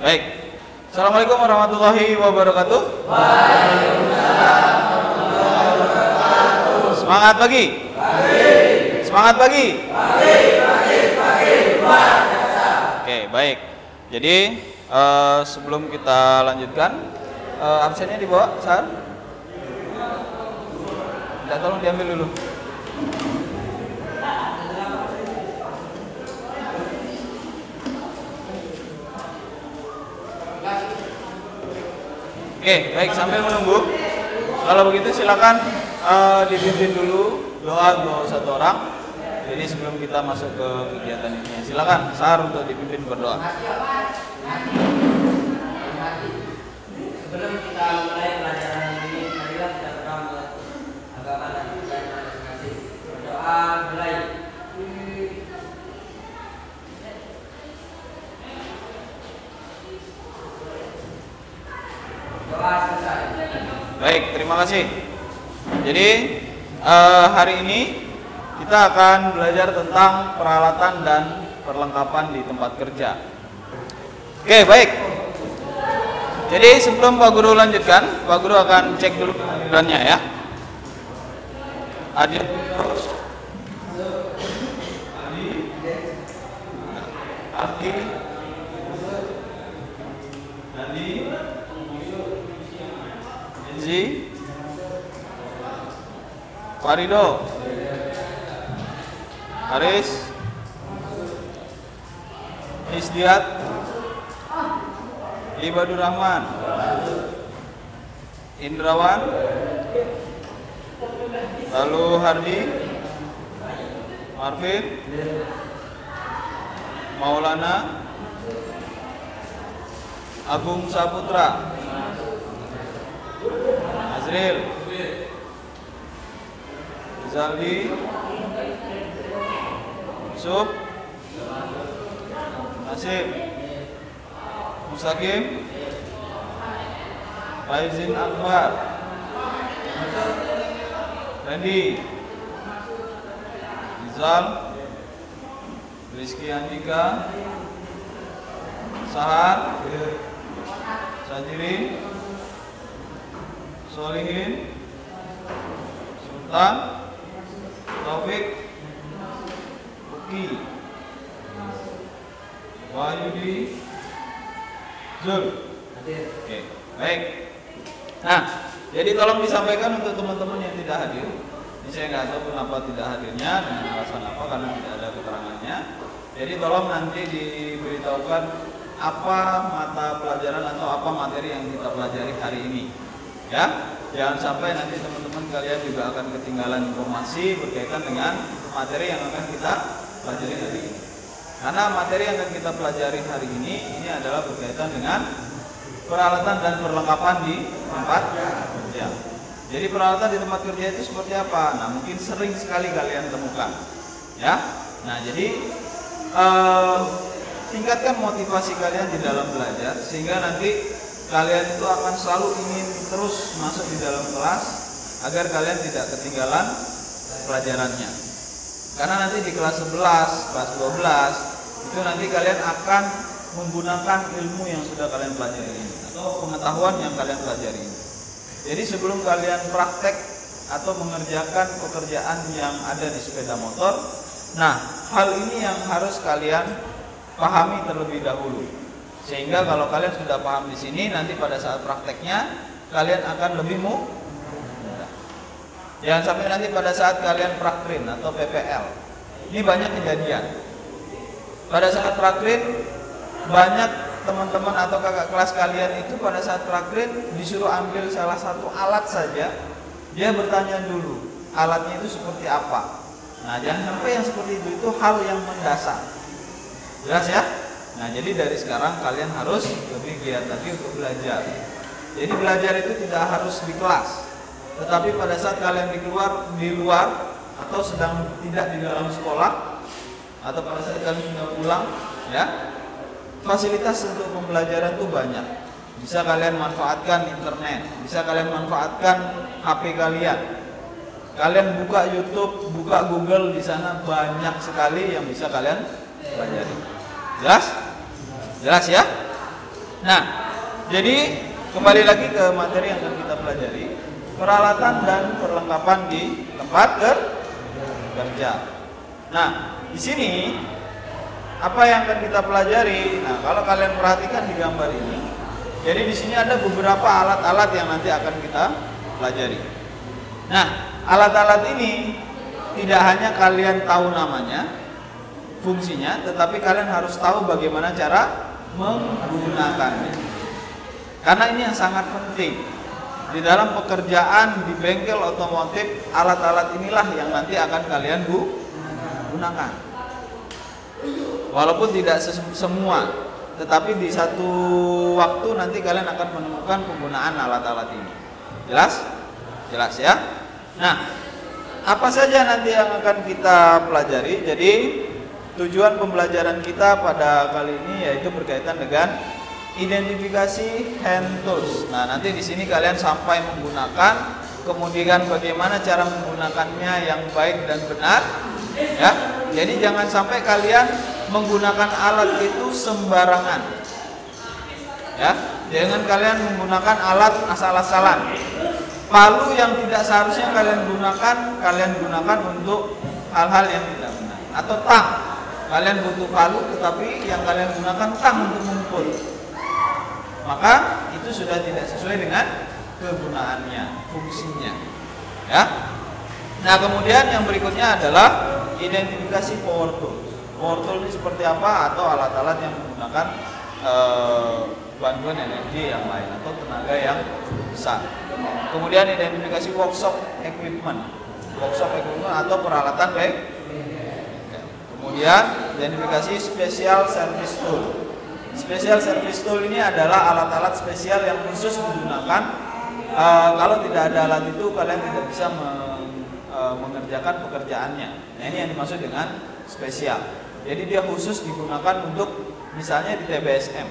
Baik. Assalamualaikum warahmatullahi wabarakatuh. Waalaikumsalam warahmatullahi wabarakatuh. Semangat pagi. Semangat pagi. Pagi. Luar biasa. Oke, baik. Jadi sebelum kita lanjutkan, absennya dibawa, Sar? Tidak, tolong diambil dulu. Oke, baik, sambil menunggu. Kalau begitu silakan dipimpin dulu doa satu orang. Jadi sebelum kita masuk ke kegiatan ini, silakan Sar untuk dipimpin berdoa. Sebelum kita mulai pelajaran ini, marilah kita berdoa agama dan budaya masing-masing. Berdoa mulai. Doa selesai. Baik, terima kasih. Jadi hari ini kita akan belajar tentang peralatan dan perlengkapan di tempat kerja. Oke, baik. Jadi sebelum Pak Guru lanjutkan, Pak Guru akan cek dulu kehadirannya ya. Hadir terus. Adi, Farido, Haris, Isdiat, Ibadur Rahman, Indrawan, lalu Hardi, Marvin, Maulana, Agung Saputra, Azril, Zaldi, Yusuf, Nasib, Mustaqim, Faizin Akbar, Randy, Rizal, Rizky Andika, Sahar, Sajirin, Solihin, Sultan, Taufik, Uki, Wahyudi, Zul. Oke, baik. Nah, jadi tolong disampaikan untuk teman-teman yang tidak hadir. Ini saya nggak tahu kenapa tidak hadirnya, dengan alasan apa, karena tidak ada keterangannya. Jadi tolong nanti diberitahukan apa mata pelajaran atau apa materi yang kita pelajari hari ini. Ya, jangan sampai nanti teman-teman kalian juga akan ketinggalan informasi berkaitan dengan materi yang akan kita pelajari hari ini. Karena materi yang akan kita pelajari hari ini adalah berkaitan dengan peralatan dan perlengkapan di tempat kerja. Jadi peralatan di tempat kerja itu seperti apa? Nah, mungkin sering sekali kalian temukan. Ya, nah jadi tingkatkan motivasi kalian di dalam belajar sehingga nanti kalian itu akan selalu ingin terus masuk di dalam kelas agar kalian tidak ketinggalan pelajarannya. Karena nanti di kelas 11, kelas 12 itu nanti kalian akan menggunakan ilmu yang sudah kalian pelajari ini atau pengetahuan yang kalian pelajari ini. Jadi sebelum kalian praktek atau mengerjakan pekerjaan yang ada di sepeda motor, nah hal ini yang harus kalian pahami terlebih dahulu. Sehingga kalau kalian sudah paham di sini, nanti pada saat prakteknya kalian akan lebih mudah. Jangan sampai nanti pada saat kalian prakrin atau PPL, ini banyak kejadian. Pada saat prakrin, banyak teman-teman atau kakak kelas kalian itu pada saat prakrin disuruh ambil salah satu alat saja, dia bertanya dulu alatnya itu seperti apa. Nah, jangan sampai yang seperti itu hal yang mendasar. Jelas ya? Nah, jadi dari sekarang kalian harus lebih giat lagi untuk belajar. Jadi belajar itu tidak harus di kelas, tetapi pada saat kalian di luar atau sedang tidak di dalam sekolah atau pada saat kalian sudah pulang, ya, fasilitas untuk pembelajaran itu banyak. Bisa kalian manfaatkan internet, bisa kalian manfaatkan HP kalian. Kalian buka YouTube, buka Google, di sana banyak sekali yang bisa kalian pelajari. Jelas? Jelas ya? Nah, jadi kembali lagi ke materi yang akan kita pelajari, peralatan dan perlengkapan di tempat kerja. Nah, di sini apa yang akan kita pelajari? Nah, kalau kalian perhatikan di gambar ini, jadi di sini ada beberapa alat-alat yang nanti akan kita pelajari. Nah, alat-alat ini tidak hanya kalian tahu namanya, fungsinya, tetapi kalian harus tahu bagaimana cara menggunakannya. Karena ini yang sangat penting. Di dalam pekerjaan di bengkel otomotif, alat-alat inilah yang nanti akan kalian gunakan. Walaupun tidak semua, tetapi di satu waktu nanti kalian akan menemukan penggunaan alat-alat ini. Jelas? Jelas ya? Nah, apa saja nanti yang akan kita pelajari? Jadi tujuan pembelajaran kita pada kali ini yaitu berkaitan dengan identifikasi hand tools. Nah, nanti di sini kalian sampai menggunakan, kemudian bagaimana cara menggunakannya yang baik dan benar, ya. Jadi jangan sampai kalian menggunakan alat itu sembarangan, ya. Jangan kalian menggunakan alat asal-asalan. Palu yang tidak seharusnya kalian gunakan untuk hal-hal yang tidak benar. Atau tang, kalian butuh palu, tetapi yang kalian gunakan tang untuk memukul, maka itu sudah tidak sesuai dengan kegunaannya, fungsinya, ya. Nah, kemudian yang berikutnya adalah identifikasi power tool. Power tool ini seperti apa? Atau alat-alat yang menggunakan bantuan energi yang lain atau tenaga yang besar. Kemudian identifikasi workshop equipment atau peralatan baik. Kemudian identifikasi special service tool. Special service tool ini adalah alat-alat spesial yang khusus digunakan. Kalau tidak ada alat itu kalian tidak bisa mengerjakan pekerjaannya. Nah, ini yang dimaksud dengan spesial. Jadi dia khusus digunakan untuk misalnya di TBSM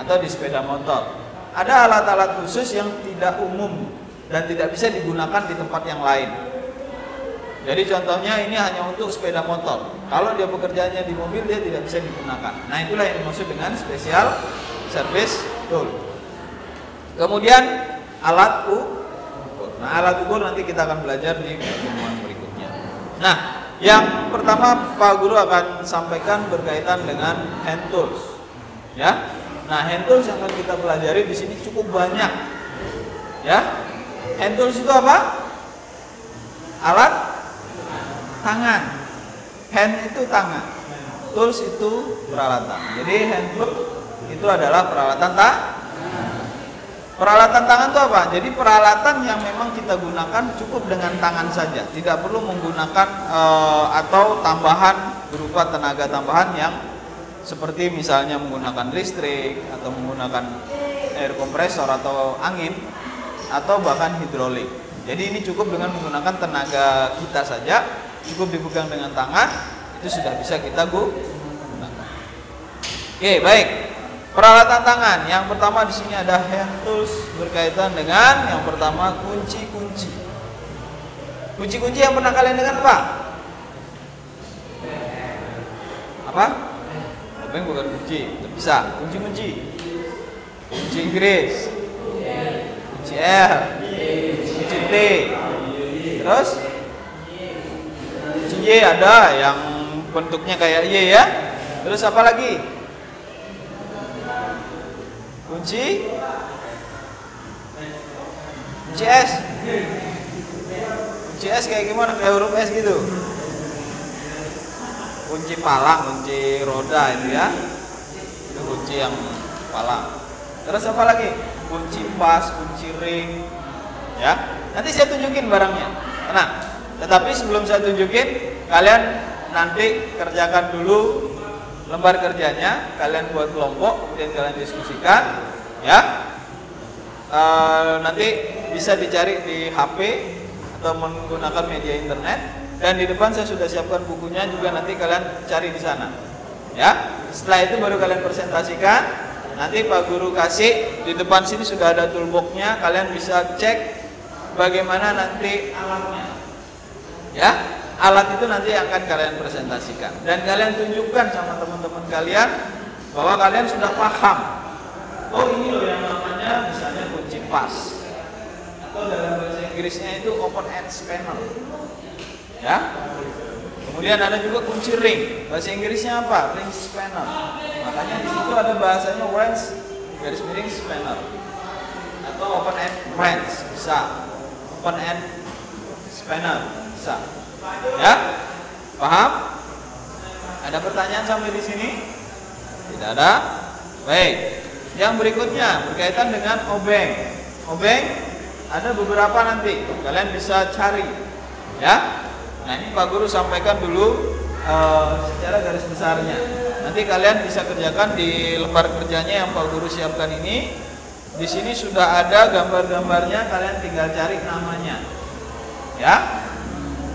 atau di sepeda motor. Ada alat-alat khusus yang tidak umum dan tidak bisa digunakan di tempat yang lain. Jadi contohnya ini hanya untuk sepeda motor. Kalau dia bekerjanya di mobil, dia tidak bisa digunakan. Nah, itulah yang dimaksud dengan special service tool. Kemudian alat ukur. Nah, alat ukur nanti kita akan belajar di pertemuan berikutnya. Nah, yang pertama Pak Guru akan sampaikan berkaitan dengan hand tools. Ya. Nah, hand tools yang akan kita pelajari di sini cukup banyak. Ya. Hand tools itu apa? Alat tangan. Hand itu tangan. Tools itu peralatan. Jadi hand tool itu adalah peralatan tangan. Peralatan tangan itu apa? Jadi peralatan yang memang kita gunakan cukup dengan tangan saja. Tidak perlu menggunakan atau tambahan berupa tenaga tambahan yang seperti misalnya menggunakan listrik atau menggunakan air kompresor atau angin atau bahkan hidrolik. Jadi ini cukup dengan menggunakan tenaga kita saja, cukup dipegang dengan tangan, itu sudah bisa kita gunakan. Oke, baik. Peralatan tangan. Yang pertama di sini ada hand tools berkaitan dengan yang pertama kunci-kunci. Kunci-kunci yang pernah kalian dengar apa? Apa? Obeng bukan kunci, bisa. Kunci-kunci. Kunci Inggris. Kunci L. Kunci T. Terus kunci Y ada yang bentuknya kayak Y ya. Terus apa lagi? Kunci S. Kunci S kayak gimana? Kayak huruf S gitu. Kunci palang, kunci roda itu ya. Itu kunci yang palang. Terus apa lagi? Kunci pas, kunci ring. Ya. Nanti saya tunjukin barangnya. Tenang. Tetapi sebelum saya tunjukin, kalian nanti kerjakan dulu lembar kerjanya, kalian buat kelompok, kemudian kalian diskusikan, ya. Nanti bisa dicari di HP atau menggunakan media internet, dan di depan saya sudah siapkan bukunya juga, nanti kalian cari di sana, ya. Setelah itu baru kalian presentasikan. Nanti Pak Guru kasih di depan sini sudah ada toolboxnya, kalian bisa cek bagaimana nanti alatnya, ya. Alat itu nanti akan kalian presentasikan dan kalian tunjukkan sama teman-teman kalian bahwa kalian sudah paham oh ini loh yang namanya misalnya kunci pas, atau dalam bahasa Inggrisnya itu open end spanner, ya. Kemudian ada juga kunci ring, bahasa Inggrisnya apa? Ring spanner. Makanya di situ ada bahasanya wrench garis miring spanner, atau open end wrench bisa, open end spanner bisa, ya. Paham? Ada pertanyaan sampai di sini? Tidak ada? Baik. Yang berikutnya berkaitan dengan obeng. Obeng ada beberapa nanti, kalian bisa cari, ya. Nah ini Pak Guru sampaikan dulu secara garis besarnya. Nanti kalian bisa kerjakan di lembar kerjanya yang Pak Guru siapkan ini. Di sini sudah ada gambar-gambarnya, kalian tinggal cari namanya, ya.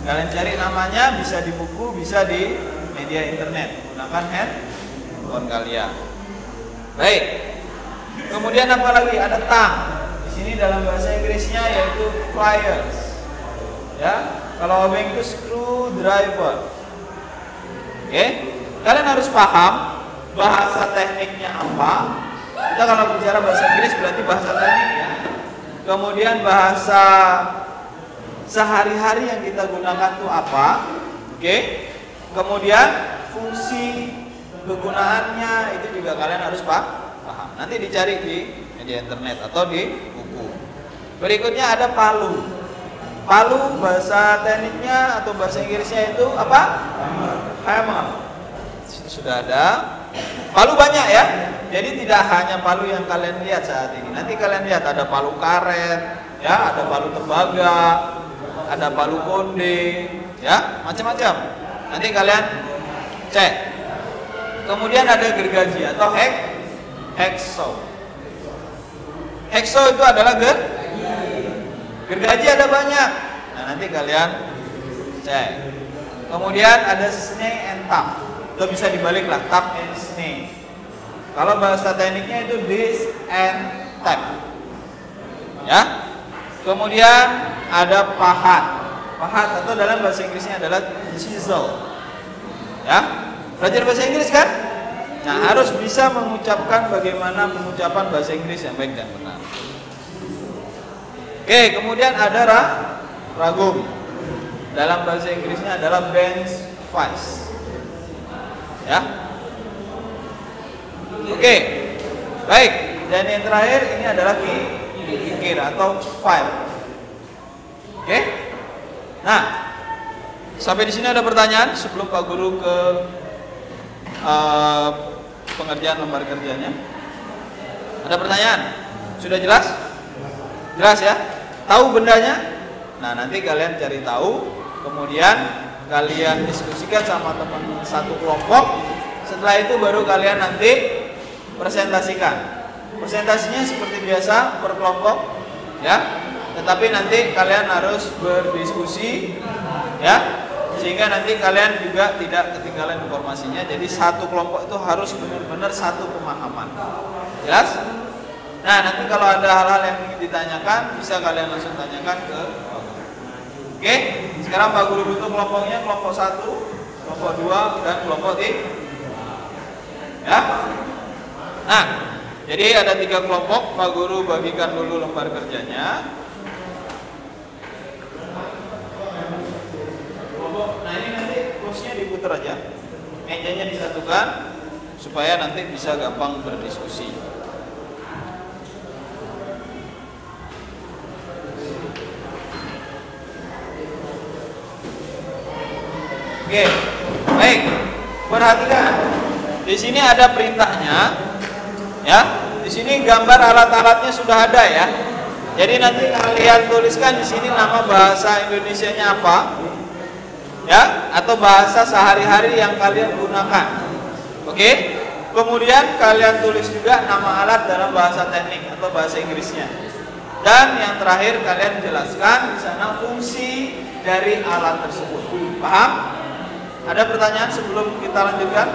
Kalian cari namanya, bisa di buku, bisa di media internet, menggunakan handphone kalian. Baik. Kemudian apa lagi? Ada tang. Di sini dalam bahasa Inggrisnya yaitu pliers. Ya. Kalau obeng itu screwdriver. Oke. Kalian harus paham bahasa tekniknya apa. Kita kalau bicara bahasa Inggris berarti bahasa tekniknya. Kemudian bahasa sehari-hari yang kita gunakan itu apa? Oke. Kemudian fungsi kegunaannya itu juga kalian harus paham. Nanti dicari di media internet atau di buku. Berikutnya ada palu. Palu bahasa tekniknya atau bahasa Inggrisnya itu apa? Hammer. Sudah ada. Palu banyak ya. Jadi tidak hanya palu yang kalian lihat saat ini. Nanti kalian lihat ada palu karet, ya, ada palu tembaga, ada palu konde, ya, macam-macam. Nanti kalian cek. Kemudian ada gergaji atau hacksaw. Hacksaw itu adalah gergaji ada banyak. Nah nanti kalian cek. Kemudian ada snake and tap. Itu bisa dibalik lah, tap and snake. Kalau bahasa tekniknya itu dish and tap. Ya. Kemudian ada pahat. Pahat atau dalam bahasa Inggrisnya adalah chisel. Ya. Belajar bahasa Inggris kan? Nah, harus bisa mengucapkan bagaimana pengucapan bahasa Inggris yang baik dan benar. Oke, kemudian ada ragum. Dalam bahasa Inggrisnya adalah bench vise. Ya. Oke. Baik, dan yang terakhir ini adalah kikir atau file. Oke? Nah, sampai di sini ada pertanyaan sebelum Pak Guru ke pengerjaan lembar kerjanya. Ada pertanyaan? Sudah jelas? Jelas ya? Tahu bendanya? Nah, nanti kalian cari tahu, kemudian kalian diskusikan sama teman satu kelompok. Setelah itu baru kalian nanti presentasikan. Presentasinya seperti biasa per kelompok, ya. Tetapi nanti kalian harus berdiskusi, ya. Sehingga nanti kalian juga tidak ketinggalan informasinya. Jadi satu kelompok itu harus benar-benar satu pemahaman. Jelas? Nah, nanti kalau ada hal-hal yang ingin ditanyakan, bisa kalian langsung tanyakan ke Pak Guru. Oke? Sekarang Pak Guru bentuk kelompoknya, kelompok 1, kelompok 2, dan kelompok 3. Ya? Nah, jadi ada 3 kelompok. Pak Guru bagikan dulu lembar kerjanya. Nah ini nanti kursinya diputar aja, mejanya disatukan supaya nanti bisa gampang berdiskusi. Oke, baik, perhatikan. Di sini ada perintahnya, ya. Di sini gambar alat-alatnya sudah ada ya. Jadi nanti kalian tuliskan di sini nama bahasa Indonesianya apa. Ya, atau bahasa sehari-hari yang kalian gunakan. Oke? Kemudian kalian tulis juga nama alat dalam bahasa teknik atau bahasa Inggrisnya. Dan yang terakhir kalian jelaskan di sana fungsi dari alat tersebut. Paham? Ada pertanyaan sebelum kita lanjutkan?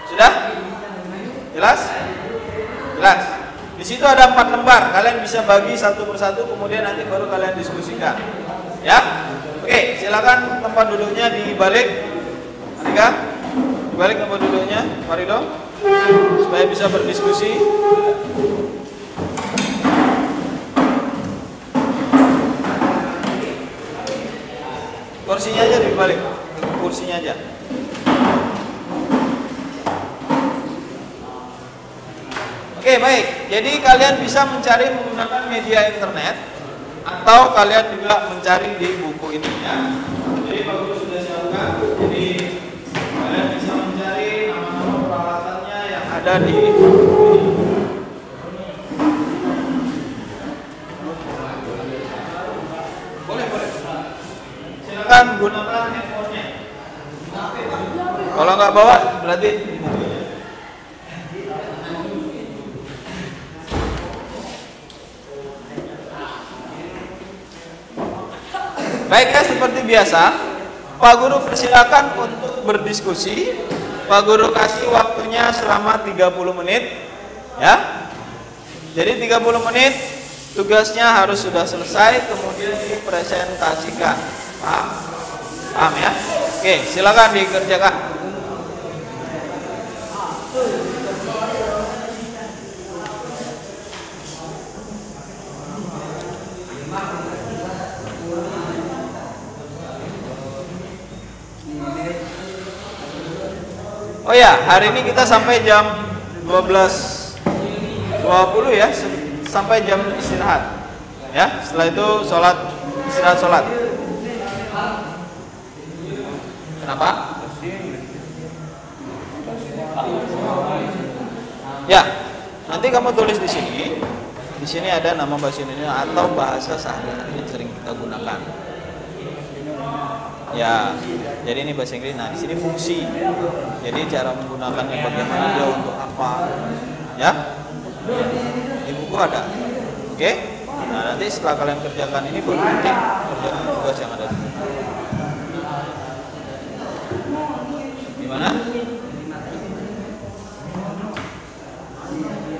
Sudah? Jelas? Jelas. Di situ ada 4 lembar, kalian bisa bagi satu persatu, kemudian nanti baru kalian diskusikan. Ya, oke, silakan tempat duduknya dibalik. Andika. Balik tempat duduknya, Pak Ridho, supaya bisa berdiskusi. Kursinya aja dibalik, kursinya aja. Oke, baik. Jadi kalian bisa mencari menggunakan media internet, atau kalian juga mencari di buku ini ya. Jadi Pak Guru sudah siapkan. Jadi kalian bisa mencari nama-nama peralatannya yang ada di buku ini. Boleh. Silakan gunakan handphonenya. Kalau nggak bawa berarti bukunya. Baik ya, seperti biasa, Pak Guru persilakan untuk berdiskusi. Pak Guru kasih waktunya selama 30 menit ya. Jadi 30 menit tugasnya harus sudah selesai, kemudian dipresentasikan. Paham ya? Oke, silakan dikerjakan. Oh ya, hari ini kita sampai jam 12.20 ya, sampai jam istirahat. Ya, setelah itu istirahat. Kenapa? Ya, nanti kamu tulis di sini. Di sini ada nama bahasa Indonesia atau bahasa sehari-hari yang sering kita gunakan. Ya, jadi ini bahasa Inggris. Nah, di sini fungsi. Jadi cara menggunakannya bagaimana, dia untuk apa? Ya. Di buku ada. Oke? Nah, nanti setelah kalian kerjakan ini baru nanti kerjakan tugas yang ada di buku. Gimana?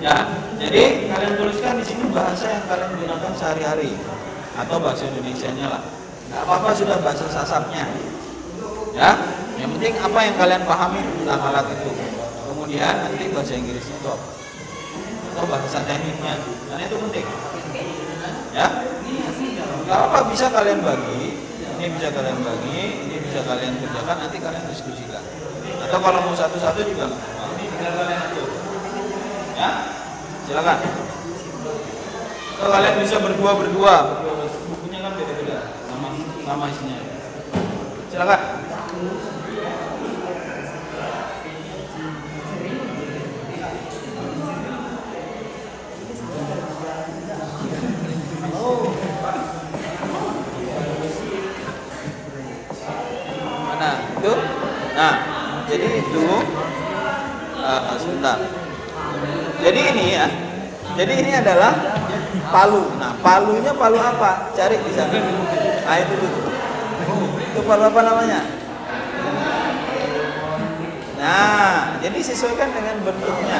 Ya, jadi kalian tuliskan di sini bahasa yang kalian gunakan sehari-hari atau bahasa Indonesianya lah. Nggak apa-apa, sudah bahasa sasapnya ya, yang penting apa yang kalian pahami tentang alat itu. Kemudian nanti bahasa Inggrisnya itu apa, atau bahasa tekniknya, karena itu penting ya. Nggak apa-apa, bisa kalian bagi, ini bisa kalian bagi, ini bisa kalian kerjakan, nanti kalian diskusikan. Atau kalau mau satu-satu juga nggak apa-apa, ini tinggal kalian atur ya, silakan. Atau kalian bisa berdua, bukunya kan beda-beda nama isinya. Silakan. Mana itu? Nah, jadi itu sebentar. Jadi ini ya. Jadi ini adalah palu. Nah, palunya palu apa? Cari di sana. Nah, itu dulu. Itu palu apa namanya? Nah, jadi sesuaikan dengan bentuknya.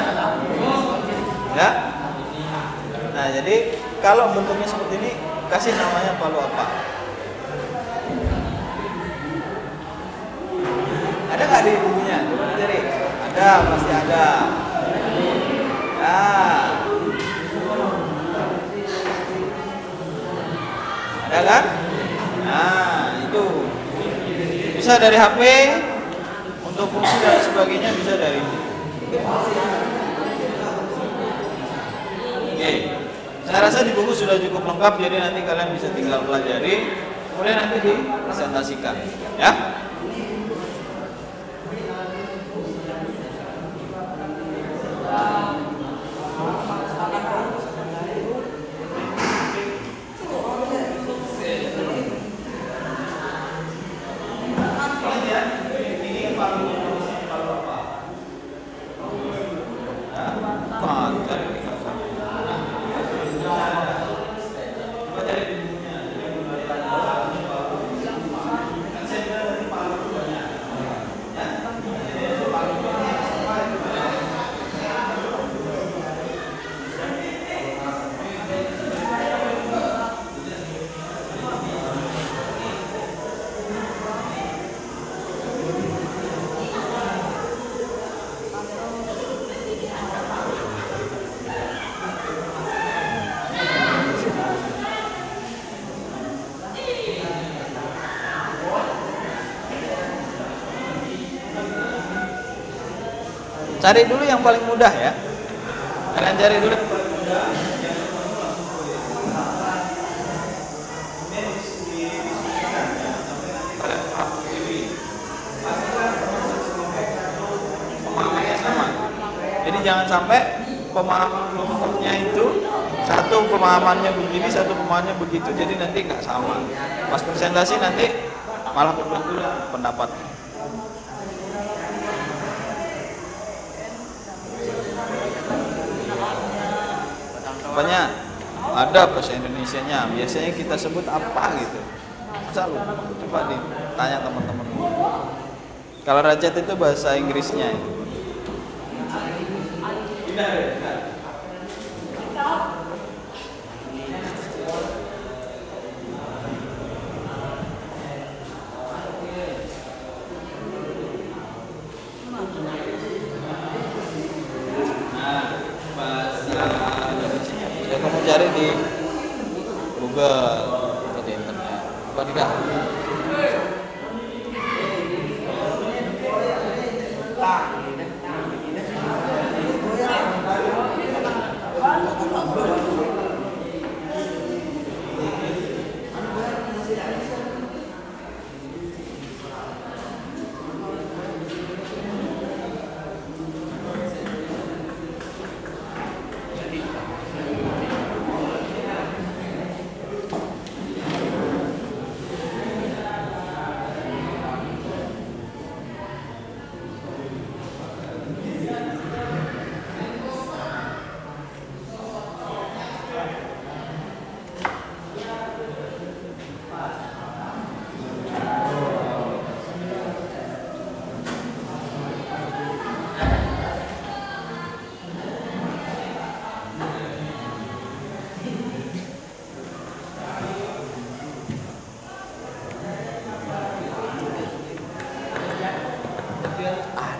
Ya. Nah, jadi kalau bentuknya seperti ini, kasih namanya palu apa? Ada nggak di bukunya? Coba dicari. Ada, pasti ada. Ya. Ada kan? Nah, itu bisa dari HP, untuk fungsi dan sebagainya bisa dari ini. Oke, saya rasa di buku sudah cukup lengkap, jadi nanti kalian bisa tinggal pelajari, kemudian nanti dipresentasikan, ya. Cari dulu yang paling mudah ya. Kalian cari dulu. Pemahamannya sama. Jadi jangan sampai pemahaman kelompoknya itu satu pemahamannya begini, satu pemahamannya begitu, jadi nanti nggak sama. Pas presentasi nanti malah berbeda pendapatnya. Apanya? Ada bahasa Indonesianya. Biasanya kita sebut apa gitu. Masa lupa? Coba ditanya teman-teman. Kalau rajat itu bahasa Inggrisnya itu. Kamu cari di Google atau di internet, apa tidak?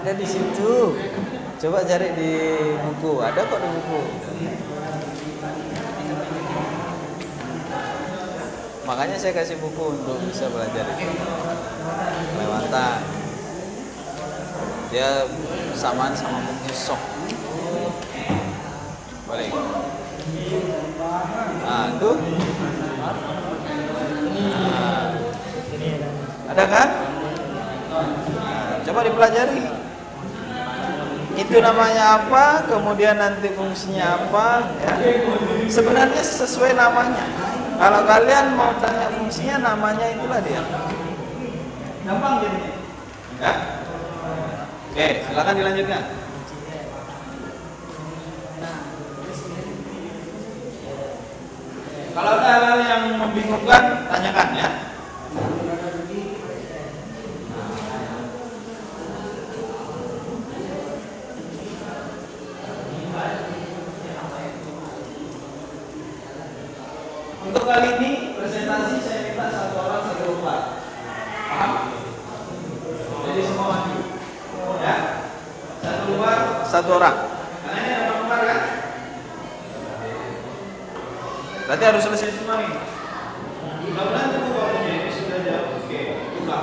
Ada di situ. Coba cari di buku. Ada kok di buku. Makanya saya kasih buku untuk bisa belajar itu. Lewatan. Dia samaan sama fungsi sok. Balik. Nah, itu. Nah. Ada kan? Nah, coba dipelajari. Itu namanya apa, kemudian nanti fungsinya apa ya. Sebenarnya sesuai namanya. Kalau kalian mau tanya fungsinya, namanya itulah dia. Gampang jadinya ya. Oke, silakan dilanjutkan. Kalau ada hal-hal yang membingungkan, tanyakan ya. Untuk kali ini presentasi saya minta satu orang satu lembar. Paham? Jadi semua maju. Ya. Satu lembar satu orang. Karena ini ada lembar kan? Berarti harus selesai semua nih. Mudah-mudahan cukup waktunya ini sudah jauh. Oke, buka.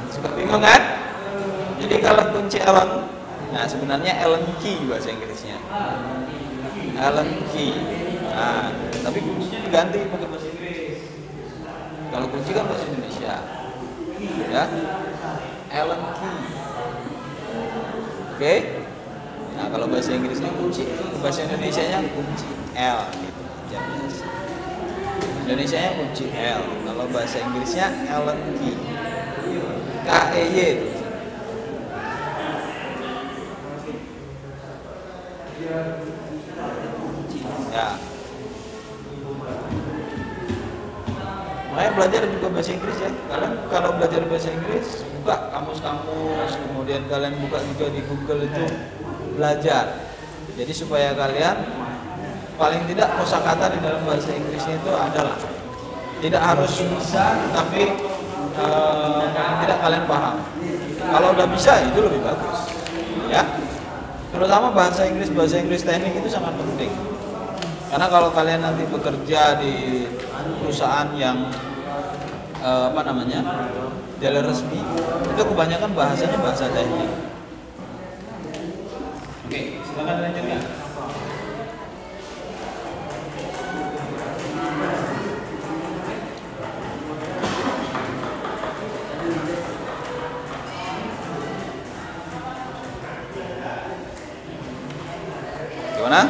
Suka bingung kan? Jadi kalau kunci Allen, nah sebenarnya Allen key bahasa Inggrisnya. Allen key. Nah, tapi kuncinya diganti pakai bahasa Inggris. Kalau kunci kan bahasa Indonesia. Ya. Allen key. Oke? Nah, kalau bahasa Inggrisnya kunci, bahasa Indonesianya kunci L gitu. Biasa. Indonesianya kunci L. Kalau bahasa Inggrisnya Allen key. KEY. Ya. Makanya belajar juga bahasa Inggris ya. Kalian kalau belajar bahasa Inggris, buka kamus-kamus, kemudian kalian buka juga di Google itu belajar. Jadi supaya kalian paling tidak kosakata di dalam bahasa Inggrisnya itu adalah tidak harus bisa, tapi tidak kalian paham. Kalau udah bisa itu lebih bagus, ya. Terutama bahasa Inggris teknik itu sangat penting. Karena kalau kalian nanti bekerja di perusahaan yang dealer resmi, itu kebanyakan bahasanya bahasa teknik. Oke, silakan lanjutkan. Gimana?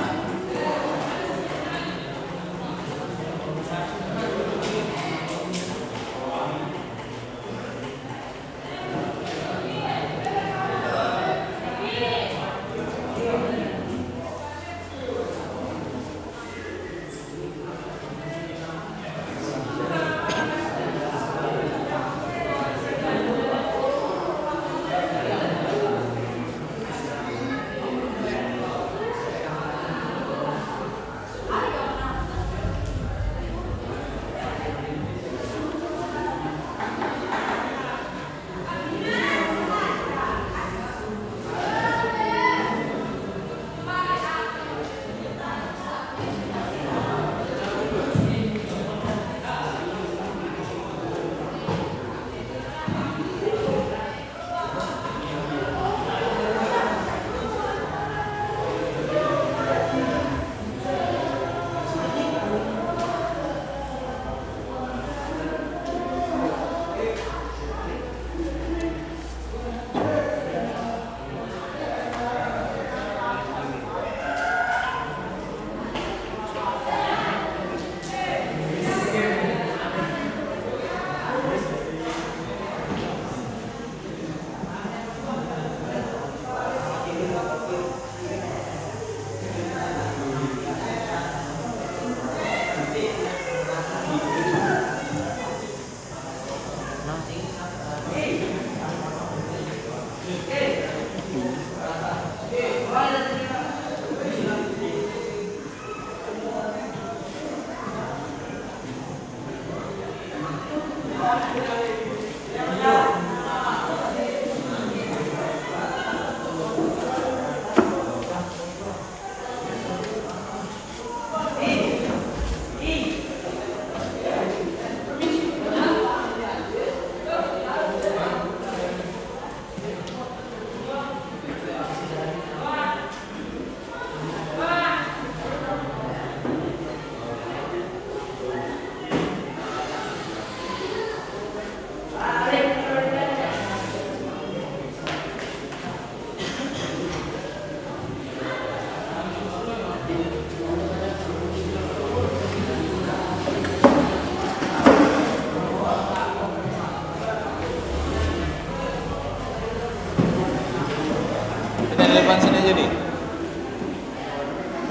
Di depan sini aja nih.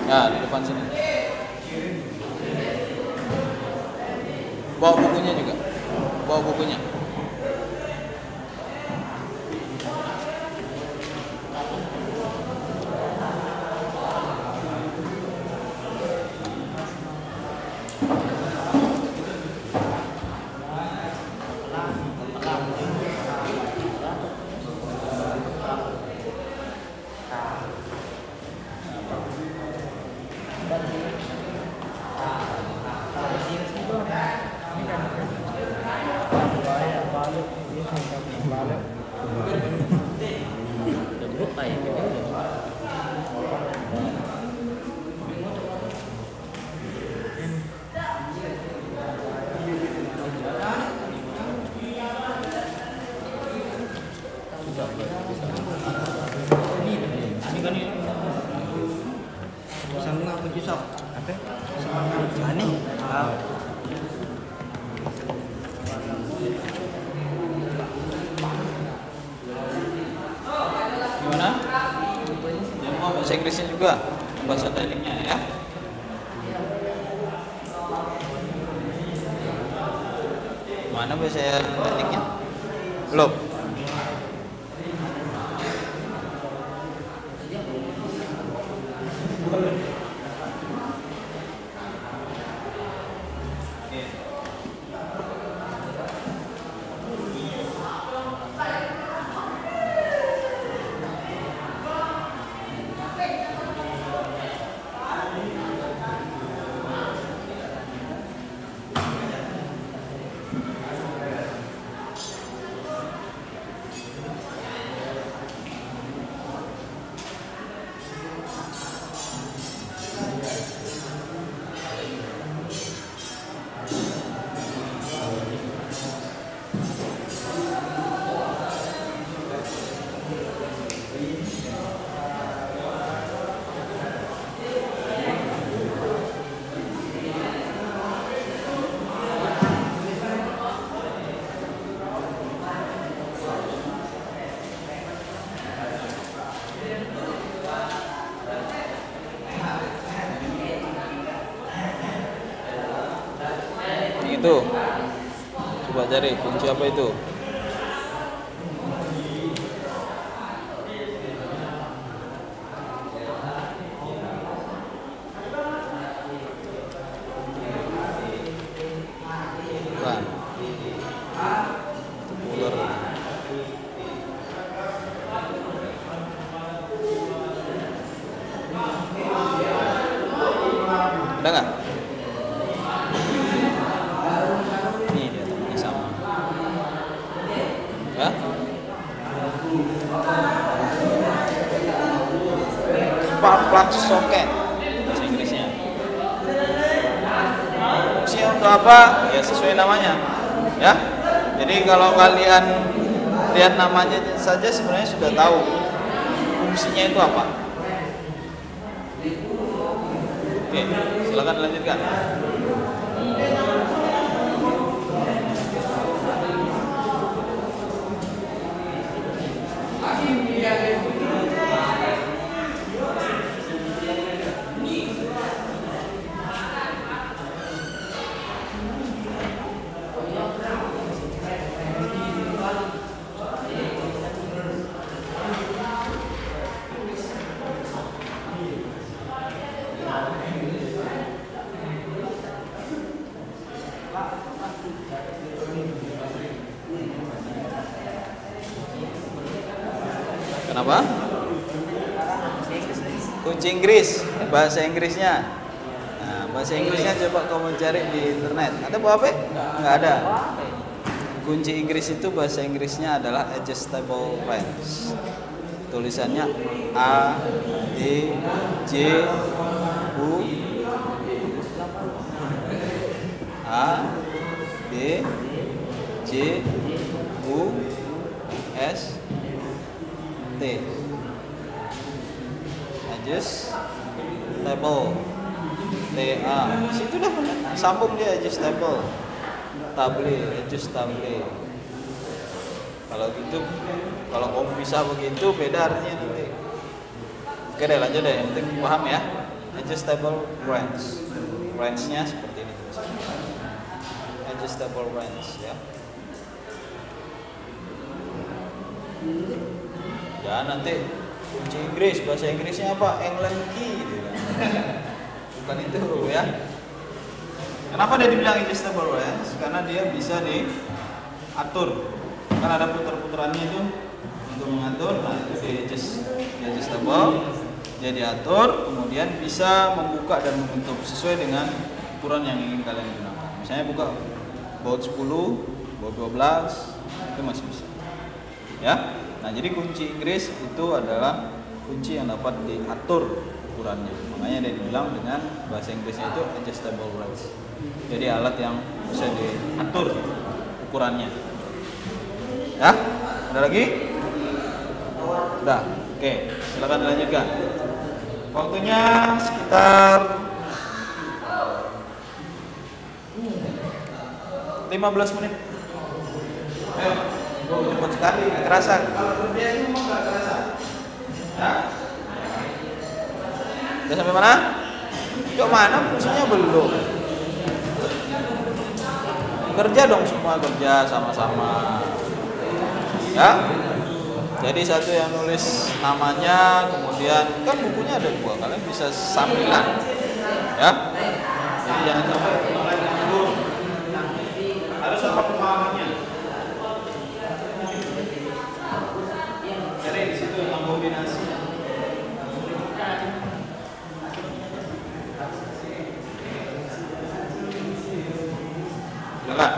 Ya, di depan sini. Bawa bukunya juga. Bawa bukunya. Gimana? Jangan mau bahasa Inggrisnya juga, bahasa tekniknya ya. Mana bahasa tekniknya? Belum. itu? Coba cari kunci apa itu? Bukan. Itu ular. Ada nggak? Ini dia temannya sama. Ya? Spark plug socket bahasa Inggrisnya. Fungsinya untuk apa? Ya sesuai namanya. Ya. Jadi kalau kalian lihat namanya saja sebenarnya sudah tahu fungsinya itu apa. Oke, silakan lanjutkan. Kenapa? Kunci Inggris, bahasa Inggrisnya. Nah, bahasa Inggrisnya coba kamu cari di internet. Ada Bu HP? Nggak ada. Kunci Inggris itu bahasa Inggrisnya adalah adjustable wrench. Tulisannya A D J U A D J U S T. Adjustable. T A. Situ dah benar. Sambung dia adjustable. Adjustable. Kalau gitu, kalau kamu bisa begitu beda artinya nanti. Oke deh, lanjut deh. Yang penting paham ya. Adjustable wrench. Wrench-nya seperti ini. Adjustable wrench ya. Ya nanti kunci Inggris, bahasa Inggrisnya apa? England key gitu kan. Bukan itu ya. Kenapa dia dibilang adjustable wrench? Karena dia bisa diatur. Kan ada putar-puterannya itu untuk mengatur. Nah itu di adjustable, dia diatur, kemudian bisa membuka dan menutup sesuai dengan ukuran yang ingin kalian gunakan. Misalnya buka baut 10, baut 12, itu masih bisa. Ya. Nah, jadi kunci Inggris itu adalah kunci yang dapat diatur ukurannya. Makanya dia dibilang dengan bahasa Inggrisnya itu adjustable wrench. Jadi alat yang bisa diatur ukurannya. Ya? Ada lagi? Udah. Oke, silakan dilanjutkan. Waktunya sekitar 15 menit. Ayo. Cepat sekali, kerasa. Kalau kerja ini memang nggak kerasa. Ya. Udah sampai mana? Yuk mana? Fungsinya belum. Kerja dong semua, kerja sama-sama. Ya. Jadi satu yang nulis namanya, kemudian kan bukunya ada 2, kalian bisa sambilan. Ya. Jadi jangan sampai harus apa pemahamannya. Di situ yang kombinasi. Silakan.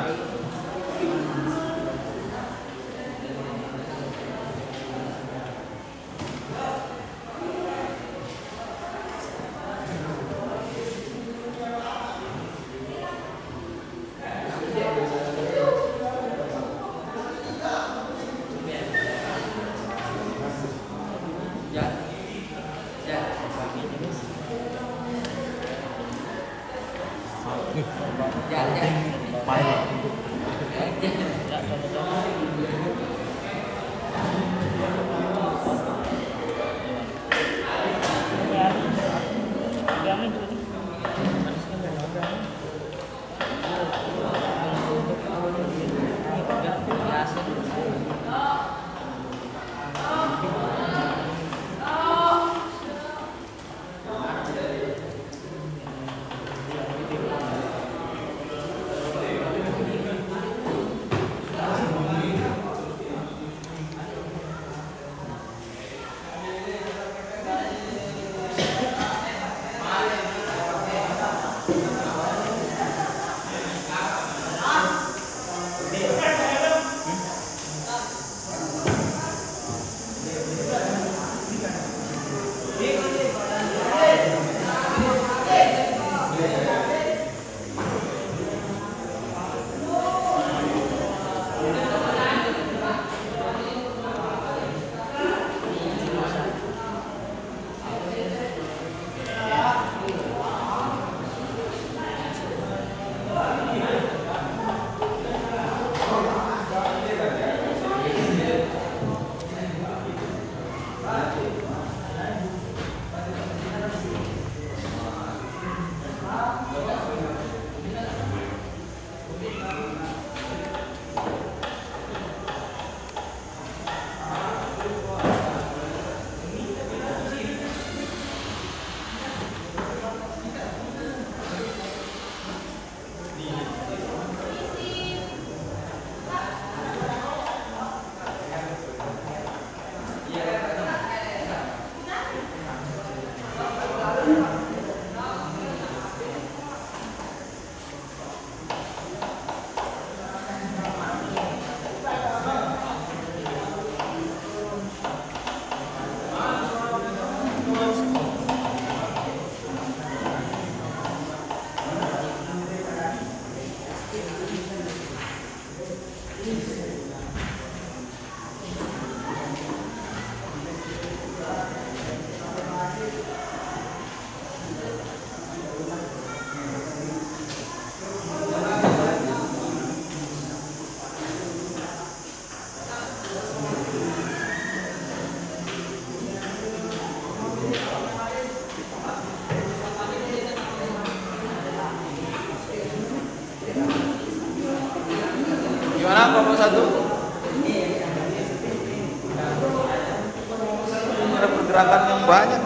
gerakan yang banyak.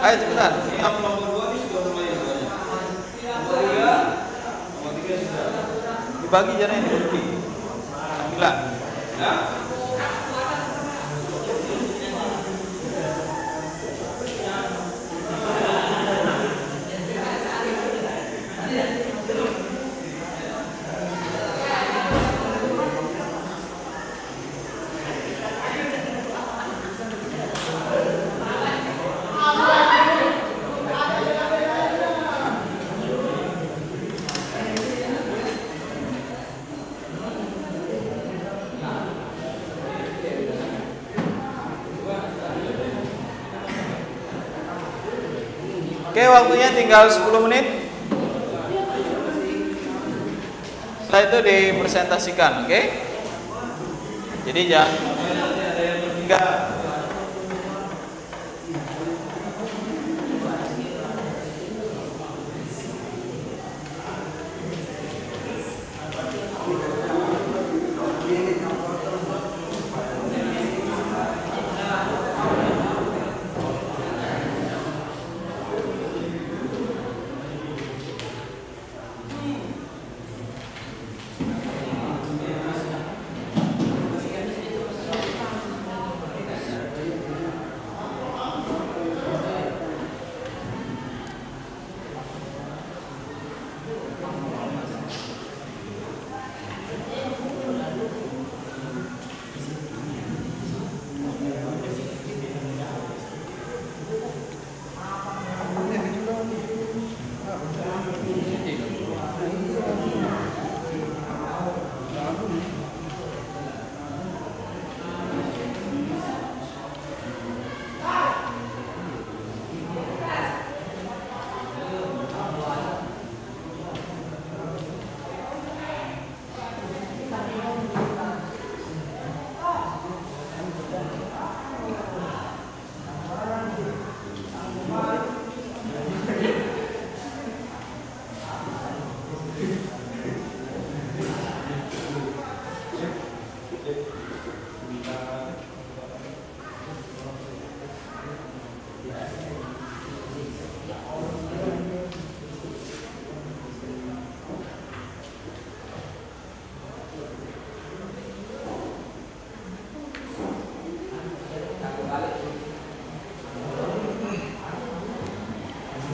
Ayo cepetan. Dibagi jangan dibagi. Gila. Ya. Oke, waktunya tinggal 10 menit. Setelah itu dipresentasikan, oke? Jadi jangan ada yang bertiga.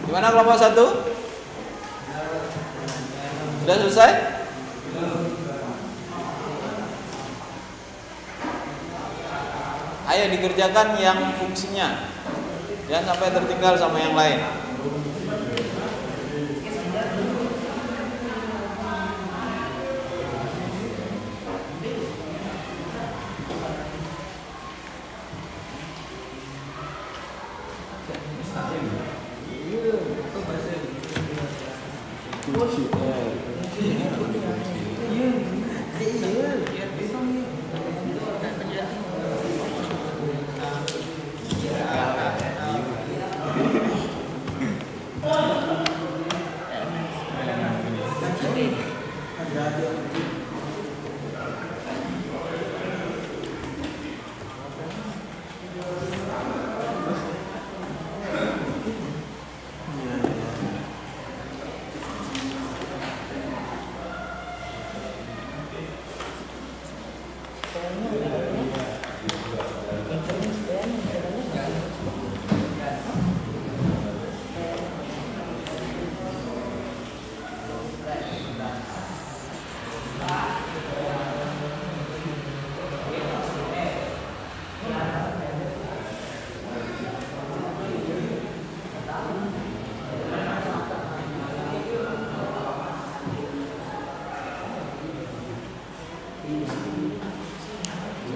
Gimana kelompok 1? Sudah selesai? Ayo dikerjakan yang fungsinya. Jangan sampai tertinggal sama yang lain.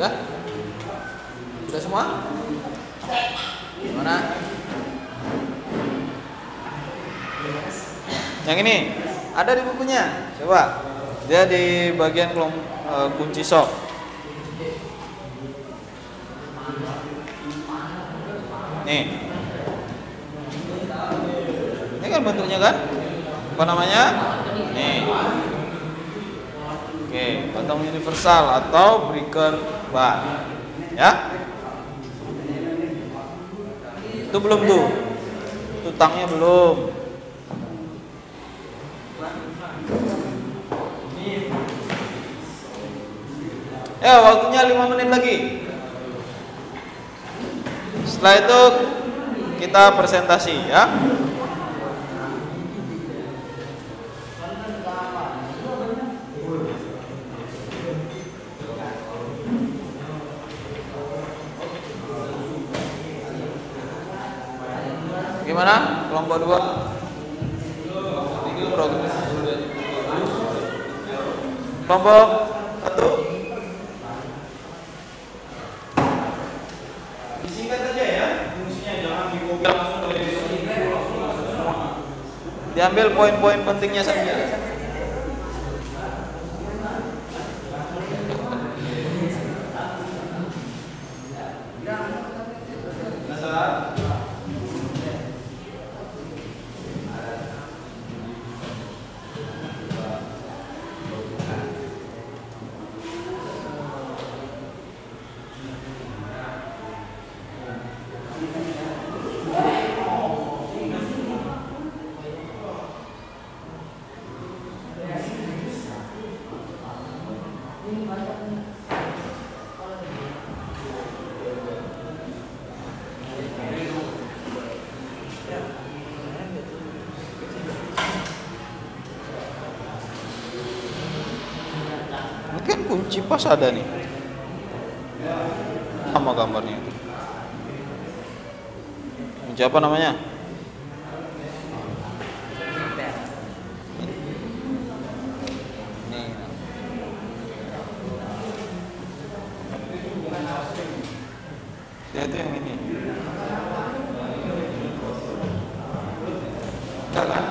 Sudah? Sudah semua? Gimana? Yang ini ada di bukunya. Coba. Dia di bagian kunci sok. Nih. Ini kan bentuknya kan? Apa namanya? Nih. Oke, potong universal atau breaker bar. Ya. Itu belum tuh. Tutangnya belum. Ya, waktunya 5 menit lagi. Setelah itu kita presentasi ya. Gimana? Kelompok 2. Kelompok 1. Disingkat aja ya fungsinya, jangan dikopi langsung dari sini. Diambil poin-poin pentingnya saja. Mungkin kunci pas ada nih. Sama gambarnya itu. Kunci apa namanya? Ya, itu yang ini. Nah,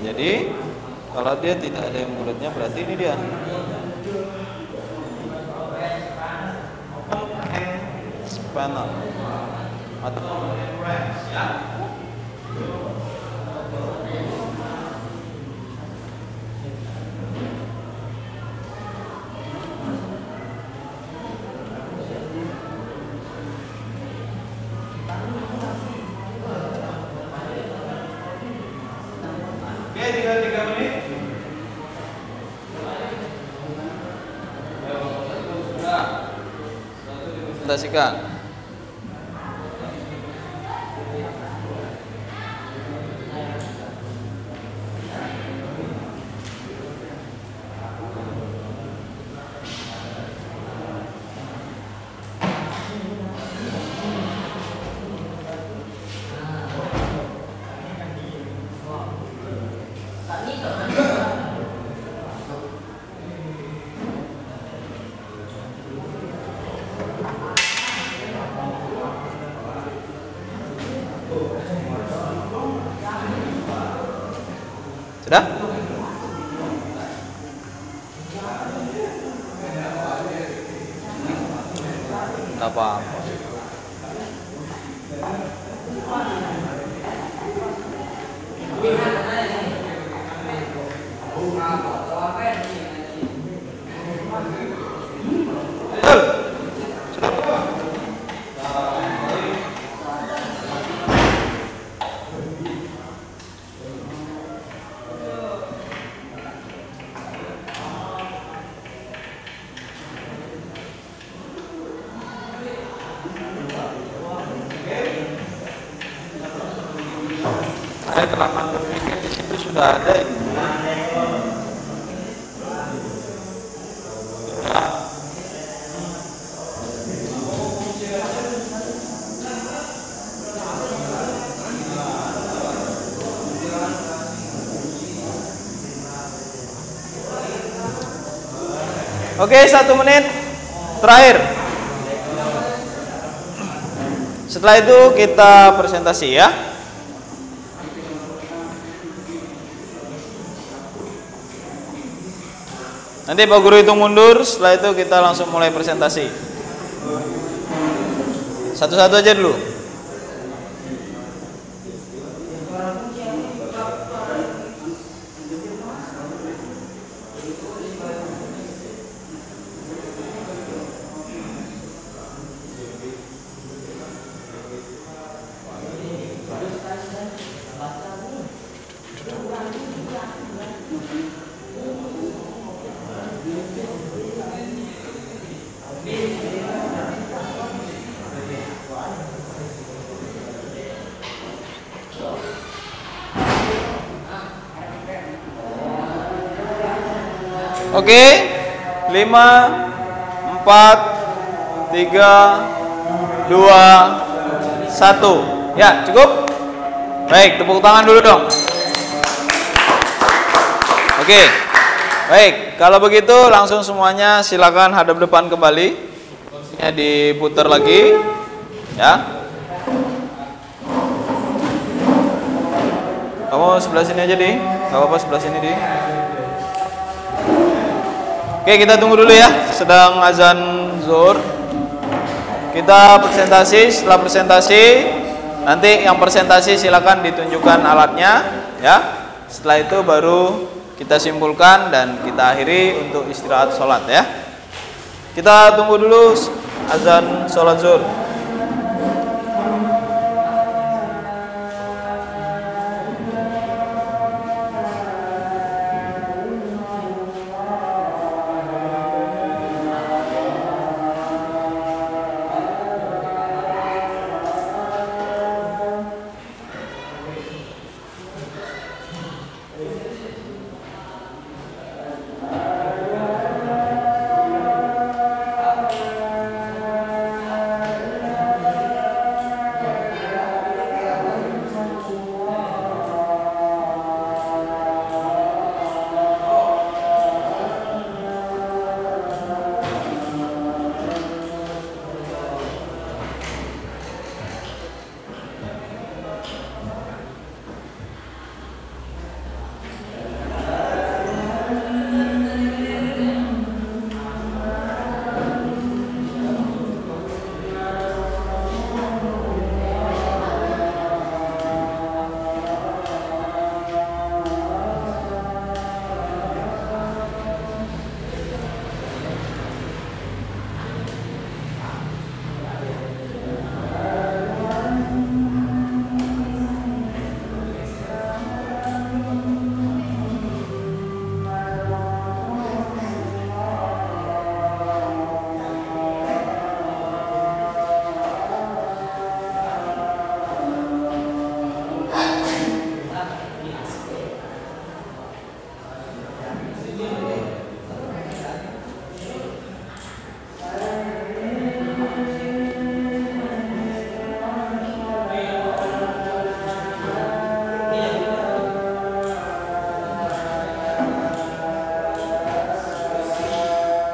jadi kalau dia tidak ada yang bulatnya berarti ini dia. Panel atau ya. Oke, tinggal 3 menit. Sudah. Presentasikan. Sudah? Tidak apa-apa. Saya terlambat berpikir di situ sudah ada itu. Oke, 1 menit terakhir. Setelah itu kita presentasi ya. Nanti Pak Guru hitung mundur, setelah itu kita langsung mulai presentasi. Satu-satu aja dulu. Oke, 5, 4, 3, 2, 1. Ya, cukup? Baik, tepuk tangan dulu dong. Oke. Baik, kalau begitu langsung semuanya silakan hadap depan kembali. Kursinya diputar lagi. Ya. Kamu sebelah sini aja, Di. Gak apa-apa sebelah sini, Di. Oke, kita tunggu dulu ya. Sedang azan zuhur. Kita presentasi. Setelah presentasi, nanti yang presentasi silakan ditunjukkan alatnya, ya. Setelah itu baru kita simpulkan dan kita akhiri untuk istirahat sholat, ya. Kita tunggu dulu azan sholat zuhur.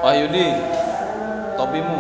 Wahyudi, topimu.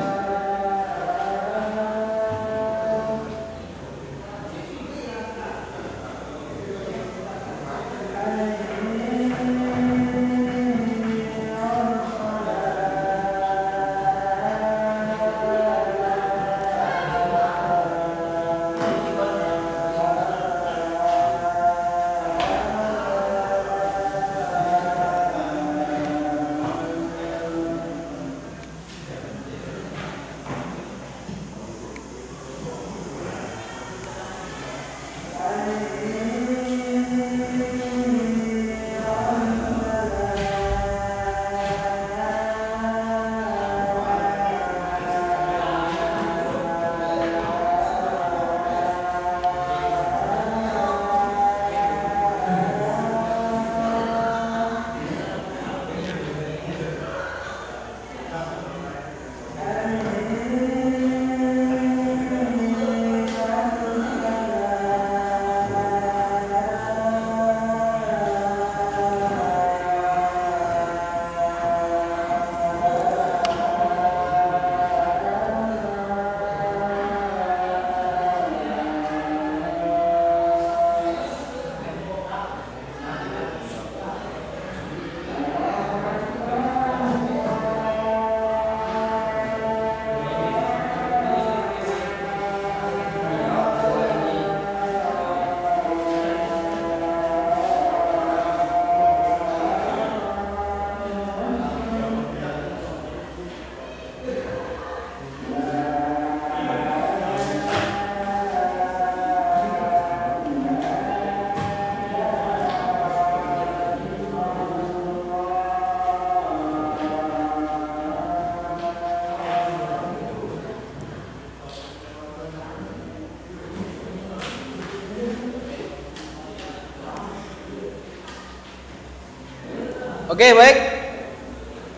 Oke, baik.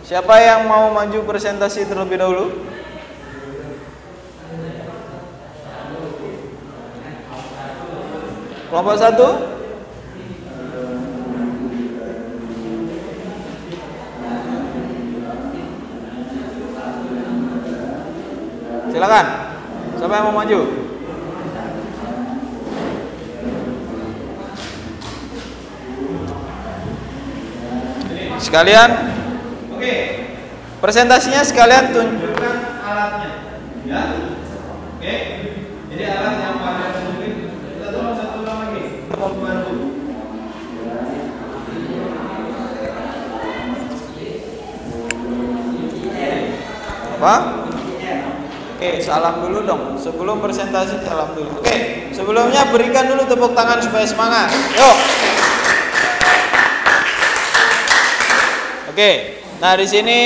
Siapa yang mau maju presentasi terlebih dahulu? Kelompok 1? Silakan. Siapa yang mau maju? Sekalian, oke. Presentasinya sekalian tunjukkan alatnya, ya. Oke. Jadi alat yang kalian tunjukin, kita tolong satu lagi, membantu. Apa? Oke, salam dulu dong. Sebelum presentasi salam dulu. Oke, sebelumnya berikan dulu tepuk tangan supaya semangat. Yuk. Oke, nah di sini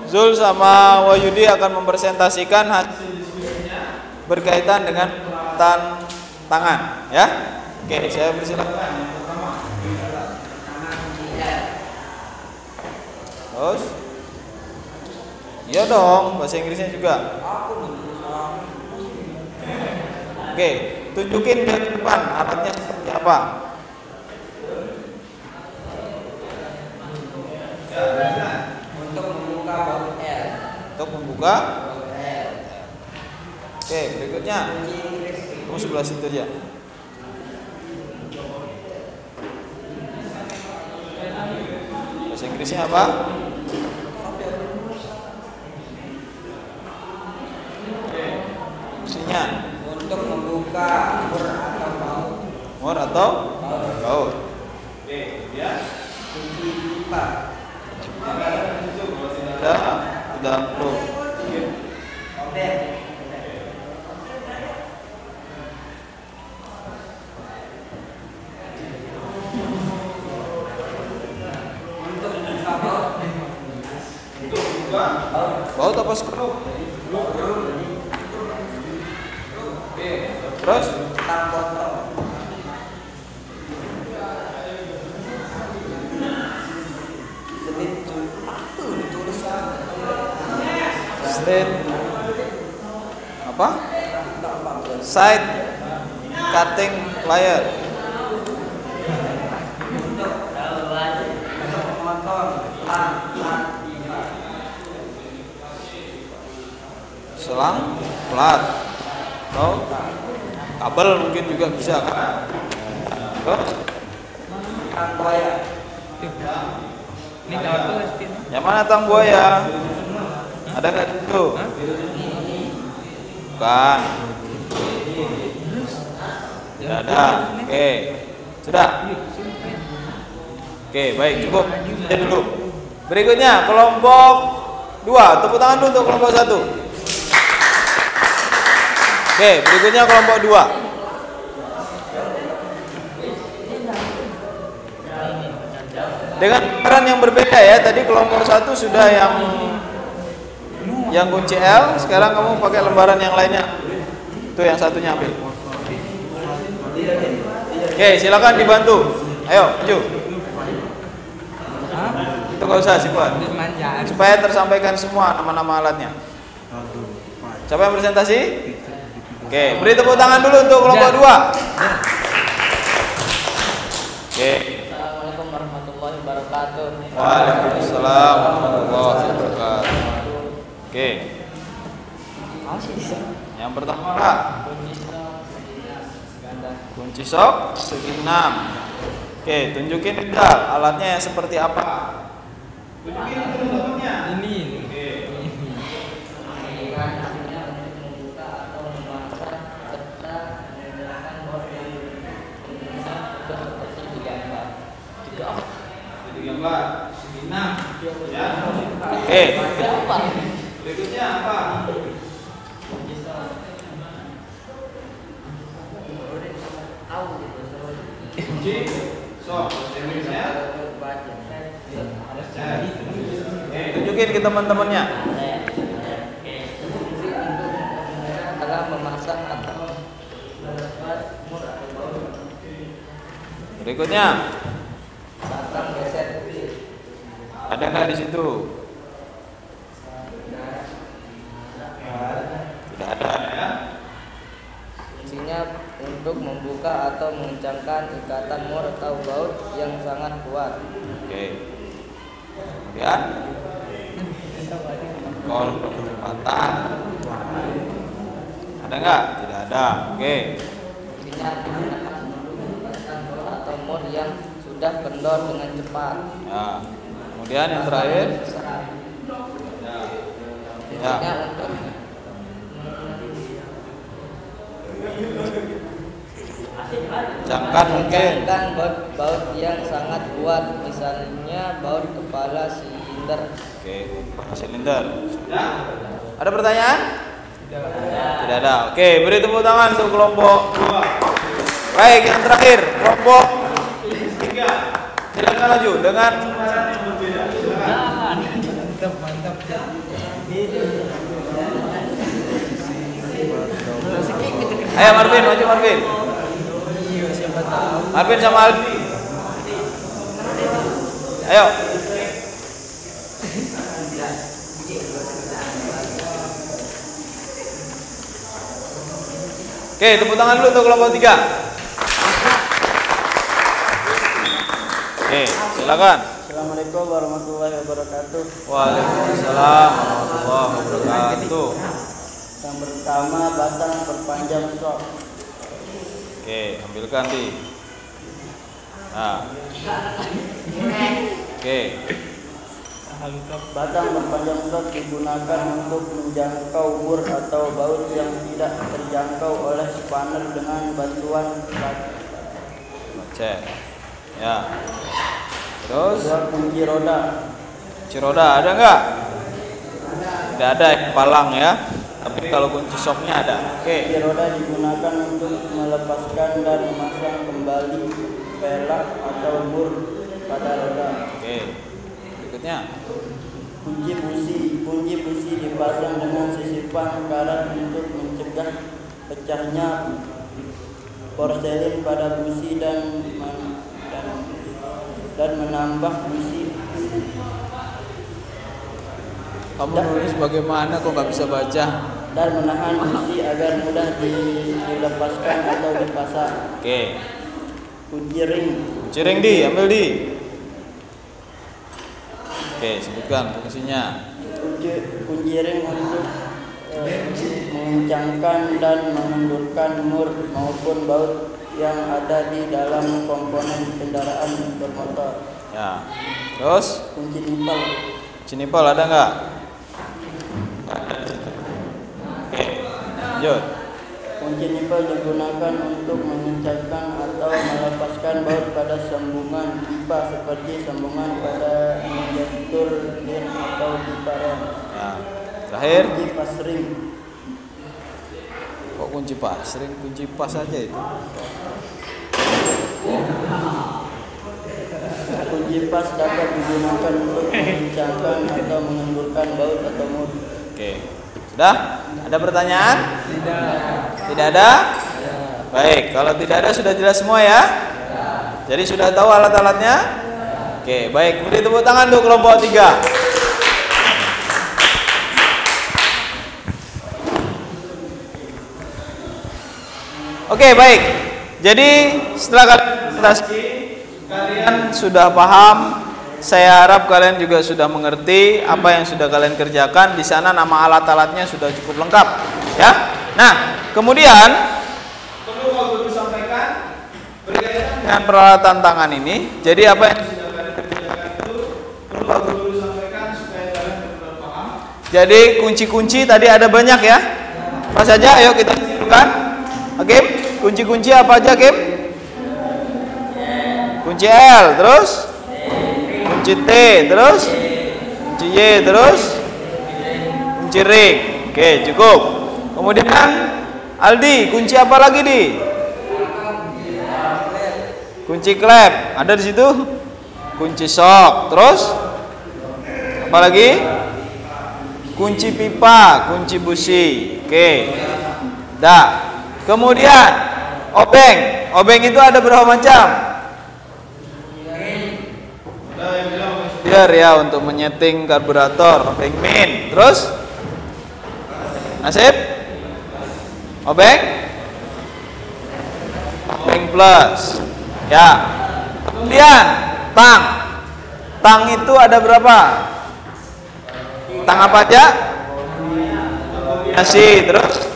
Zul sama Wahyudi akan mempresentasikan hasil diskusinya berkaitan dengan tangan, ya. Oke, saya persilakan. Yang pertama, terus, iya dong, bahasa Inggrisnya juga. Oke, tunjukin dari depan alatnya seperti apa. Untuk membuka baut L. Untuk membuka baut L. Oke, berikutnya. Kamu sebelah situ aja. Bahasa Inggrisnya apa? Fungsinya Untuk membuka mur atau baut. Mur atau baut. Oke, ya. Kunci pipa. Sudah perlu. Obeng. Untuk membuka baut. Untuk membuka baut apa skru? Oke, terus Tang botol. slit apa? Side cutting plier. Selang plat atau kabel mungkin juga bisa kan? Tang buaya. Ini kabel pasti. Yang mana tang buaya? Ada nggak itu? Bukan. Tidak ada. Oke, sudah. Oke, baik, cukup. Jadi dulu. Berikutnya kelompok 2. Tepuk tangan dulu untuk kelompok 1. Oke, berikutnya kelompok 2. Dengan peran yang berbeda ya. Tadi kelompok 1 sudah yang kunci L, sekarang kamu pakai lembaran yang lainnya. Itu yang satunya ambil. Oke, silakan dibantu. Ayo, maju. Itu gak usah sifat. Supaya tersampaikan semua nama-nama alatnya. Siapa yang presentasi? Oke, beri tepuk tangan dulu untuk kelompok 2. Oke. Assalamualaikum warahmatullahi wabarakatuh. Waalaikumsalam warahmatullahi wabarakatuh. Oke. Yang pertama Pak. Kunci sok segi 6. Oke, tunjukin pedal alatnya yang seperti apa. Tunjukin bentuknya. Ini. Oke. Jadi gambar segi 6 ya. Oke. Berikutnya apa? Kunci sok Indonesia. Tunjukin ke teman-temannya. Adalah memasang atau Berikutnya batang geser. ada nggak di situ? untuk membuka atau mengencangkan ikatan mur atau baut yang sangat kuat. Oke. Kemudian kol kecepatan. Ada nggak? Tidak ada. Oke. Artinya menggunakan baut atau mur yang sudah kendor dengan cepat. Ya. Kemudian yang terakhir. Ya. Untuk Jangkan mungkin. mengencangkan baut yang sangat kuat, misalnya baut kepala silinder. Oke, silinder. Ada pertanyaan? Tidak ada. Oke, beri tepuk tangan untuk kelompok 2. Baik, yang terakhir kelompok 3. Silakan maju dengan pembahasan yang berbeda. Mantap. Ayo Marvin, maju Marvin. Marvin sama Aldi. Ayo. Oke, tepuk tangan dulu untuk kelompok 3. Oke, silakan. Assalamualaikum warahmatullahi wabarakatuh. Waalaikumsalam warahmatullahi wabarakatuh. Yang pertama, batang berpanjang sok. Oke, ambilkan di. Nah. Oke. Batang berpanjang sok digunakan untuk menjangkau mur atau baut yang tidak terjangkau oleh spanner dengan bantuan Cek. Ya. Terus dua kunci roda. kunci roda ada nggak? Tidak ada palang ya. Tapi kalau kunci soknya ada. Oke. Kunci roda digunakan untuk melepaskan dan memasang kembali pelak atau mur pada roda. Oke. Berikutnya. Kunci busi dipasang dengan sisipan karat untuk mencegah pecahnya porselin pada busi dan menambah busi. Kamu nulis bagaimana kok nggak bisa baca? Dan menahan busi agar mudah dilepaskan atau dipasang. Oke. Kunci ring. Kunci ring di, ambil di. Oke, sebutkan fungsinya. Kunci ring untuk mengencangkan dan menundurkan mur maupun baut yang ada di dalam komponen kendaraan bermotor. Ya. Terus Kunci nipel. kunci nipel ada nggak? Ada di situ. Oke. Lanjut. Kunci nipel digunakan untuk mengencangkan atau melepaskan baut pada sambungan pipa seperti sambungan pada injektor lin atau pipa rem. Ya. Terakhir. Kunci pas ring. Kok kunci pas? Sering kunci pas aja itu. Kunci pas dapat digunakan untuk mengencangkan atau mengendurkan baut atau mur. Oke. Sudah? Ada pertanyaan? Tidak ada? Baik, kalau tidak ada sudah jelas semua ya? Jadi sudah tahu alat-alatnya? Oke, baik. Beri tepuk tangan untuk kelompok 3. Oke, baik. Jadi setelah kalian sudah paham, saya harap kalian juga sudah mengerti apa yang sudah kalian kerjakan. Di sana nama alat-alatnya sudah cukup lengkap, ya. Nah, kemudian perlu Pak Guru sampaikan berkaitan dengan peralatan tangan ini. Jadi apa yang sudah kalian kerjakan itu perlu Pak Guru sampaikan supaya kalian benar-benar paham. Jadi kunci-kunci tadi ada banyak ya. Apa saja? Ayo kita simpulkan. Oke, kunci-kunci apa aja, Kim? Kunci L, terus kunci T, terus kunci Y, terus kunci ring. Oke, cukup. Kemudian Aldi, kunci apa lagi di? Kunci klep, ada di situ. Kunci sok, terus apa lagi? Kunci pipa, kunci busi. Oke, dah. Kemudian obeng itu ada berapa macam? Biar ya untuk menyeting karburator, obeng min. Terus Nasib? Obeng? plus. Ya. Kemudian tang itu ada berapa? Tang apa aja? Nasi, terus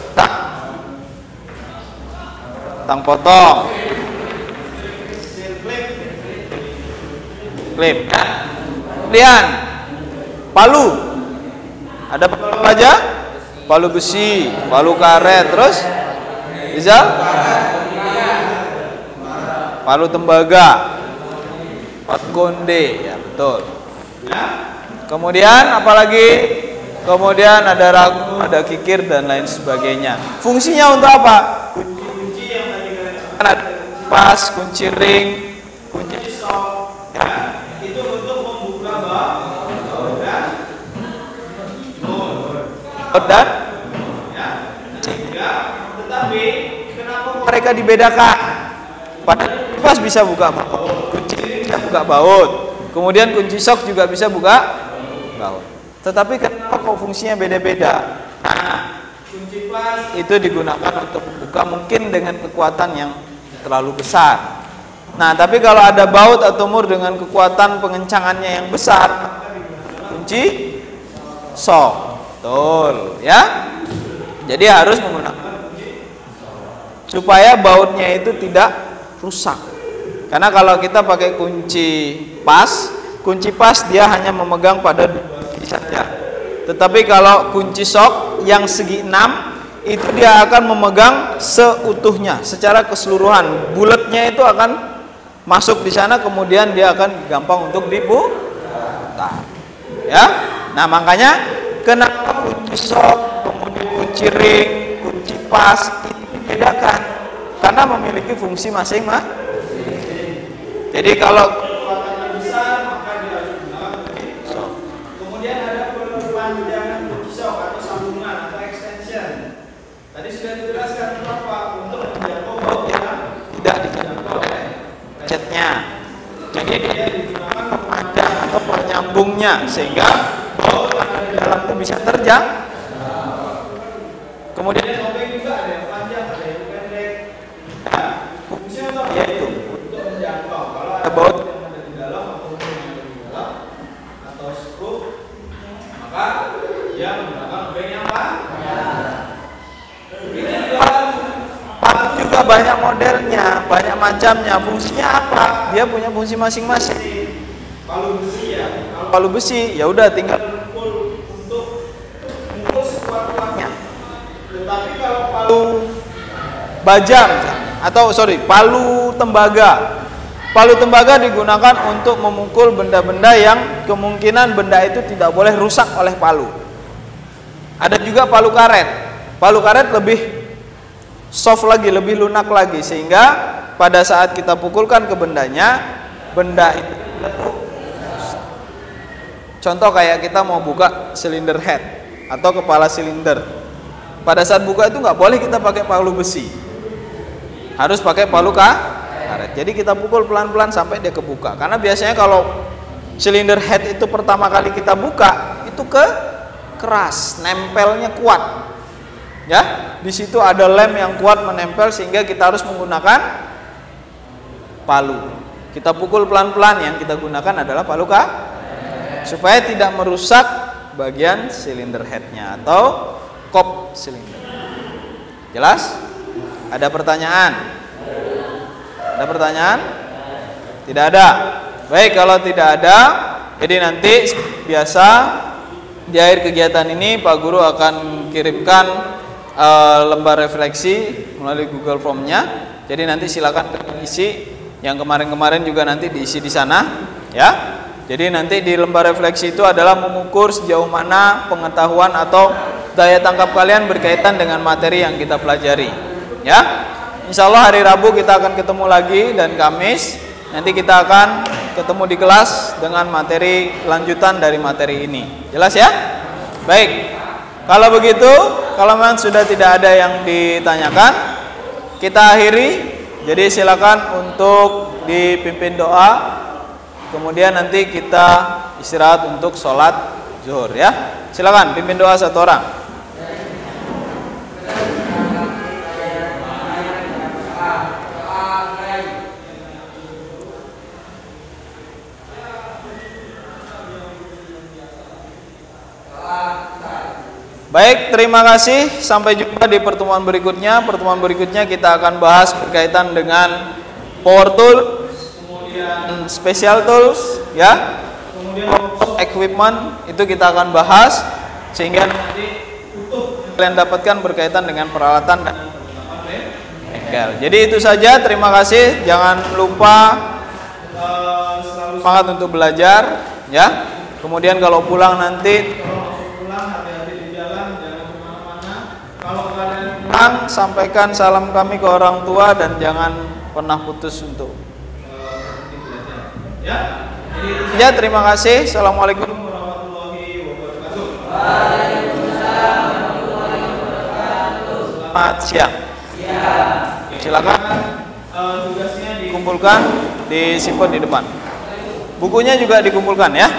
tang potong, klip. Kemudian palu, ada palu apa aja? Palu besi, palu karet, terus Rizal? Palu tembaga, palu konde, ya betul. Kemudian apalagi? Kemudian ada ragu, ada kikir dan lain sebagainya. Fungsinya untuk apa? Kunci yang tadi kalian ada pas, kunci ring, kunci sok, ya. Itu untuk membuka baut dan ya. Sehingga, tetapi kenapa mereka dibedakan? Pada pas bisa buka baut, kunci ring bisa buka baut. Kemudian kunci sok juga bisa buka baut. Tetapi kenapa kok fungsinya beda-beda? Nah, kunci pas itu digunakan untuk membuka mungkin dengan kekuatan yang terlalu besar. Nah, tapi kalau ada baut atau mur dengan kekuatan pengencangannya yang besar, kunci sok. Betul, ya. Jadi harus menggunakan kunci supaya bautnya itu tidak rusak. Karena kalau kita pakai kunci pas dia hanya memegang pada saja. Tetapi kalau kunci sok yang segi 6 itu dia akan memegang seutuhnya secara keseluruhan. Bulatnya itu akan masuk di sana, kemudian dia akan gampang untuk diputar. Ya. Nah, makanya kenapa kunci sok, kemudian kunci ring, kunci pas itu dibedakan karena memiliki fungsi masing-masing. Jadi kalau kekuatannya besar maka dia harus menggunakan kunci sok. Kemudian ada perpanjangan kunci sok atau sambungan atau extension. Tadi sudah dijelaskan apa untuk menjangkau baut yang tidak dijangkau oleh catnya. Jadi dia digunakan pemanjang atau penyambungnya sehingga baut yang ada di dalam itu bisa terjangkau. Kemudian obeng juga ada yang panjang, ada yang pendek. Ya, fungsinya apa? Yaitu untuk menjangkau. Kalau ada baut yang ada di dalam atau yang ada di dalam atau skrup, maka dia menggunakan obeng yang panjang. Palu juga banyak modelnya, banyak macamnya. Fungsinya apa? Dia punya fungsi masing-masing. Palu besi ya. Palu besi ya udah tinggal mukul untuk mukul sekuat-kuatnya. Tetapi kalau palu baja atau palu tembaga. Palu tembaga digunakan untuk memukul benda-benda yang kemungkinan benda itu tidak boleh rusak oleh palu. Ada juga palu karet. Palu karet lebih soft lagi, lebih lunak lagi sehingga pada saat kita pukulkan ke bendanya, benda itu contoh kayak kita mau buka silinder head atau kepala silinder. Pada saat buka itu nggak boleh kita pakai palu besi, harus pakai palu karet. Jadi kita pukul pelan-pelan sampai dia kebuka. Karena biasanya kalau silinder head itu pertama kali kita buka itu keras, nempelnya kuat. Ya, di situ ada lem yang kuat menempel sehingga kita harus menggunakan palu. Kita pukul pelan-pelan, yang kita gunakan adalah palu supaya tidak merusak bagian silinder headnya atau kop silinder. Jelas? Ada pertanyaan? Ada pertanyaan? Tidak ada. Baik, kalau tidak ada, jadi nanti biasa di akhir kegiatan ini Pak Guru akan kirimkan lembar refleksi melalui Google Form-nya. Jadi nanti silakan isi yang kemarin-kemarin juga nanti diisi di sana, ya. Jadi nanti di lembar refleksi itu adalah mengukur sejauh mana pengetahuan atau daya tangkap kalian berkaitan dengan materi yang kita pelajari, ya. Insya Allah hari Rabu kita akan ketemu lagi dan Kamis nanti kita akan ketemu di kelas dengan materi lanjutan dari materi ini. Jelas ya? Baik. Kalau begitu, kalau memang sudah tidak ada yang ditanyakan, kita akhiri. Jadi silakan untuk dipimpin doa. Kemudian nanti kita istirahat untuk sholat zuhur, ya. Silakan pimpin doa satu orang. Baik, terima kasih. Sampai jumpa di pertemuan berikutnya. Pertemuan berikutnya kita akan bahas berkaitan dengan power tool, kemudian special tools, ya. Kemudian equipment itu kita akan bahas sehingga nanti utuh kalian dapatkan berkaitan dengan peralatan dan bengkel. Jadi itu saja. Terima kasih. Jangan lupa selalu semangat untuk belajar, ya. Kemudian kalau pulang nanti sampaikan salam kami ke orang tua dan jangan pernah putus untuk ya. Ya, terima kasih. Assalamualaikum warahmatullahi wabarakatuh. Selamat siang. Silakan tugasnya dikumpulkan, disimpan di depan. Bukunya juga dikumpulkan ya.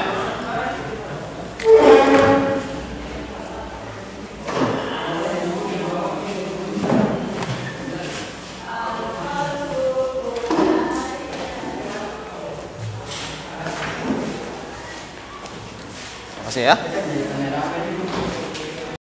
Terima kasih ya.